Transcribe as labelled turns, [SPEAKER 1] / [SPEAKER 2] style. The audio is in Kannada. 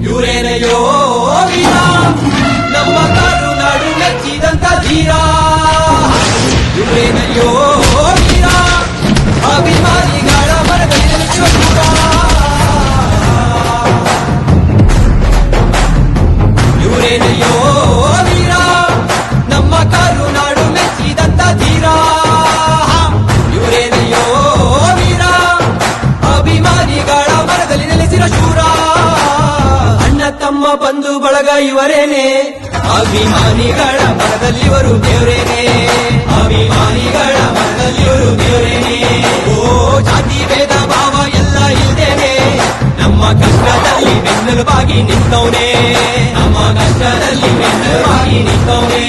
[SPEAKER 1] ಇವರೇನೆಯೋ ವೀರ, ನಮ್ಮ ಕರುನಾಡು ಮೆಚ್ಚಿದಂತ ಧೀರ. ಇವರೇನೆಯೋ ವೀರ, ಅಭಿಮಾನಿಗಳ ಮನದಲ್ಲಿ ನೆಲೆಸುವ ಶೂರ. ಇವರೇನೆಯೋ ವೀರ, ನಮ್ಮ ಕರುನಾಡು ಮೆಚ್ಚಿದಂತ ಧೀರ. ಇವರೇನೆಯೋ ವೀರ, ಅಭಿಮಾನಿಗಳ ಮನದಲ್ಲಿ ನೆಲೆಸಿದ ಶೂರ. ಅಣ್ಣ ತಮ್ಮ ಬಂಧು ಬಳಗ ಇವರೇನೆ, ಅಭಿಮಾನಿಗಳ ಮನದಲ್ಲಿವರು ದೇವರೇನೆ. ಅಭಿಮಾನಿಗಳ ಮನದಲ್ಲಿವರು ದೇವರೇನೆ. ಓ ಜಾತಿ ಭೇದ ಭಾವ ಎಲ್ಲ ಇಲ್ದೇನೆ, ನಮ್ಮ ಕಷ್ಟದಲ್ಲಿ ಬೆನ್ನೆಲುಬಾಗಿ ನಿಂತವನೇ. ನಮ್ಮ ಕಷ್ಟದಲ್ಲಿ ಬೆನ್ನೆಲುಬಾಗಿ ನಿಂತವನೇ.